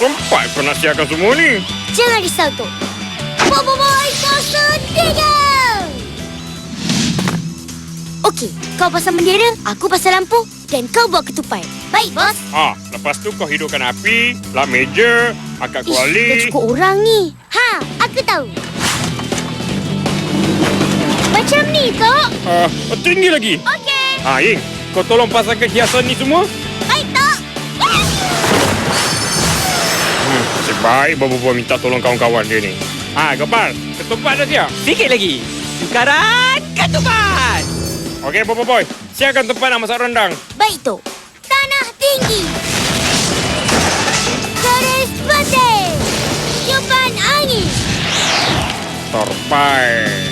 Sempat kau nak siapkan semua ni. Jangan risau, Tok. Boboiboy 03! Okey, kau pasang bendera, aku pasang lampu dan kau buat ketupat. Baik, bos. Lepas tu kau hidupkan api, lap meja, angkat Dah kuali. cukup orang ni. Aku tahu. Macam ni, Tok. Tinggi lagi. Okey. Ying, kau tolong pasangkan hiasan ni semua. Baik, Tok. Nasib baik Bobo minta tolong kawan-kawan dia ni. Gopal, ketupat dah siap? Sikit lagi. Tukaran ketupat. Okey, Bobo, siapkan tempat nak masak rendang. Baik, Tok. Tanah tinggi. Garis pantai. Tiupan angin. Terbaik.